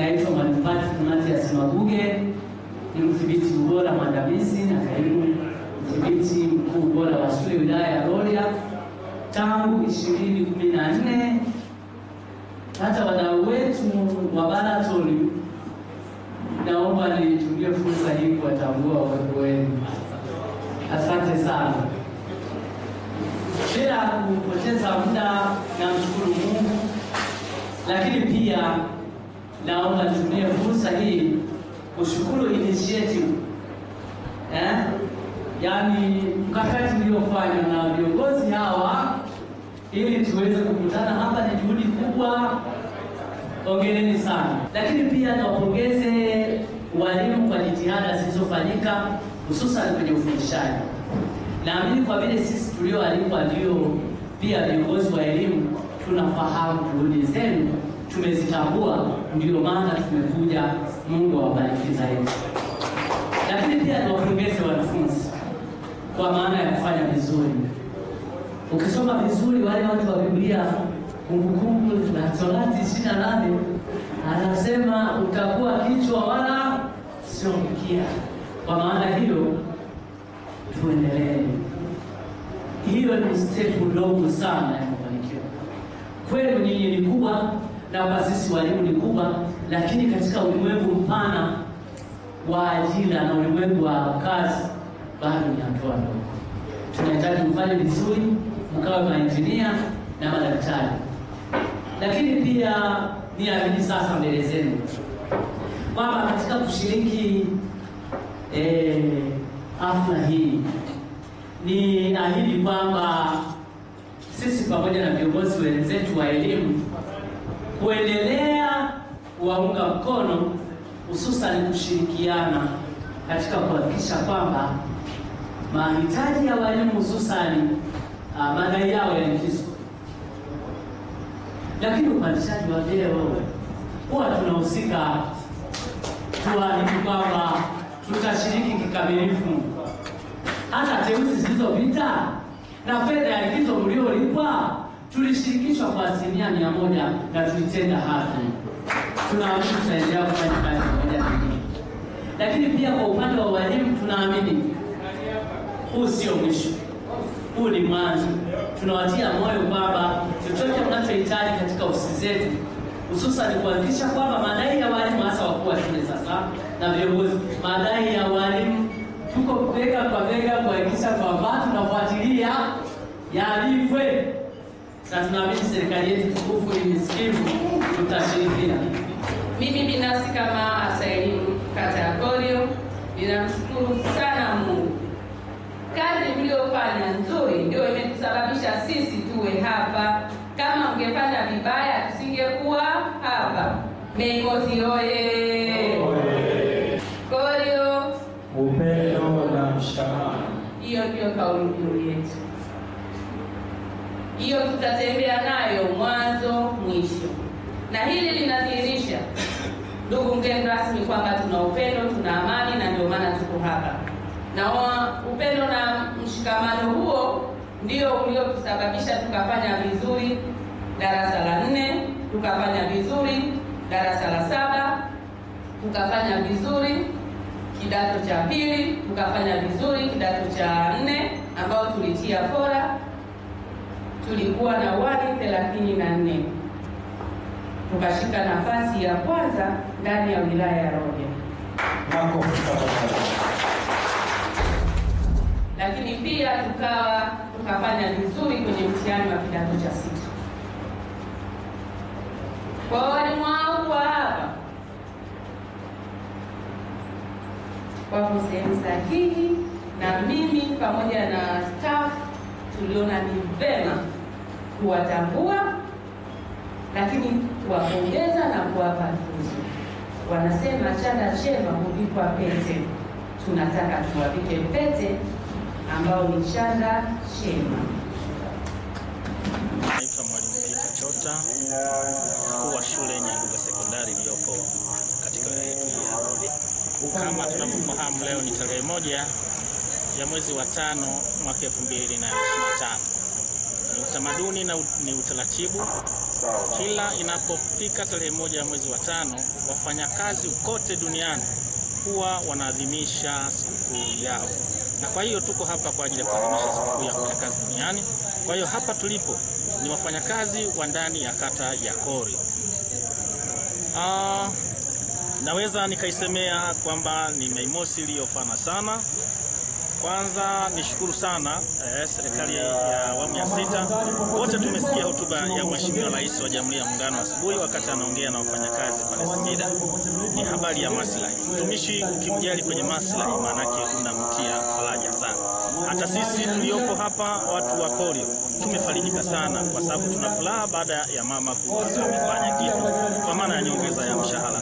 naitwa Mwalimu Patrick Mathias Maguge, ni mdhibiti ubora mwandamizi na kaimu mdhibiti mkuu ubora wa shule wilaya ya Rorya tangu 2014. Hata wadau wetu wa Baraton, naomba nitumie fursa hii kuwatambua uwepo wenu. Asante sana. Bila kupoteza muda, namshukuru Mungu, lakini pia naomba nitumie fursa hii kushukuru initiative yaani mkakati uliofanywa na viongozi hawa ili tuweze kukutana hapa. Ni juhudi kubwa, hongereni sana. Lakini pia nawapongeze walimu kwa jitihada zilizofanyika hususan kwenye ufundishaji. Naamini kwa vile sisi tulioalikwa ndio pia viongozi wa elimu, tunafahamu juhudi zenu, tumezitambua, ndio maana tumekuja. Mungu awabariki zaidi. Lakini pia niwapongeze wanafunzi kwa maana ya kufanya vizuri. Ukisoma vizuri wale watu wa Biblia, Kumbukumbu la Torati 28, anasema utakuwa kichwa wala sio mkia. Kwa maana hiyo tuendelee. Hiyo ni step ndogo sana ya kufanikiwa. Kweli nyinyi ni kubwa na kwa sisi walimu ni kubwa, lakini katika ulimwengu mpana wa ajira na ulimwengu wa kazi bado ni hatua ndogo. Tunahitaji mfanye vizuri, mkawe maengineer na madaktari. Lakini pia niamini sasa mbele zenu kwamba katika kushiriki hafla hii, ni ahidi kwamba sisi pamoja na viongozi wenzetu wa elimu kuendelea kuwaunga mkono, hususan kushirikiana katika kuhakikisha kwamba mahitaji ya walimu hususan madai yao yalikizwa. Lakini upandishaji wa vyeo huwa tunahusika, tuahidi kwamba tutashiriki kikamilifu. Hata teuzi zilizopita na fedha ya likizo mliolipwa tulishirikishwa kwa 100% na tulitenda haki. Tunaamini tutaendelea kufanya kazi pamoja na nyinyi. Lakini pia kwa upande wa walimu tunaamini huu sio mwisho, huu ni mwanzo. Tunawatia moyo kwamba chochote mnachohitaji katika ofisi zetu, hususan kuhakikisha kwamba madai ya walimu, hasa wakuu wa shule sasa na viongozi, madai ya walimu tuko bega kwa bega kuhakikisha kwamba tunafuatilia yalivwe, na tunaamini serikali yetu tukufu ni msikivu, tutashirikiana. Mimi binafsi kama afisa elimu kata ya Koryo, ninamshukuru sana Mungu. Kazi mliofanya nzuri ndio imetusababisha sisi tuwe hapa. Kama mngefanya vibaya tusingekuwa hapa. Meingozi oye! Koryo, upendo na mshikamano. Hiyo ndio kauli mbiu yetu. Hiyo tutatembea nayo mwanzo mwisho. Na hili linadhihirisha, ndugu mgeni rasmi, kwamba tuna upendo, tuna amani, na ndio maana tuko hapa. Na upendo na mshikamano huo ndio uliotusababisha tukafanya vizuri darasa la 4, tukafanya vizuri darasa la 7, tukafanya vizuri kidato cha 2, tukafanya vizuri kidato cha 4 ambao tulitia fora. Tulikuwa na wadi 34. Tukashika nafasi ya kwanza ndani ya wilaya ya Rorya. Lakini pia tukafanya vizuri kwenye mtihani wa kidato cha 6. Kwa walimu wangu hapa wako sehemu sahihi, na mimi pamoja na staff tuliona ni vema kuwatambua, lakini kuwapongeza na kuwapa tuzo. Wanasema chanda chema huvikwa pete. Tunataka tuwavike pete ambao ni chanda chema. Naitwa Mwalimu Peter Chota, mkuu wa shule Nyanduga Sekondari iliyopo katika wilaya yetu ya Rorya. Kama tunavyofahamu, leo ni tarehe 1 ya mwezi wa 5 mwaka 2025. Ni utamaduni na ni utaratibu kila inapofika tarehe 1 ya mwezi wa 5, wafanyakazi kote duniani huwa wanaadhimisha sikukuu yao, na kwa hiyo tuko hapa kwa ajili ya kuadhimisha sikukuu ya wafanyakazi duniani. Kwa hiyo hapa tulipo ni wafanyakazi wa ndani ya kata ya Korio. Naweza nikaisemea kwamba ni Mei Mosi iliyofana sana. Kwanza nishukuru sana serikali ya awamu ya 6. Wote tumesikia hotuba ya Mheshimiwa Rais wa Jamhuri ya Muungano asubuhi wakati anaongea na wafanyakazi pale Singida. Ni habari ya maslahi. Mtumishi ukimjali kwenye maslahi, maana yake unamtia faraja sana. Hata sisi tuliopo hapa watu wa Korio tumefarijika sana, kwa sababu tuna furaha baada ya mama kuwa amefanya kitu kwa maana ya nyongeza ya mshahara.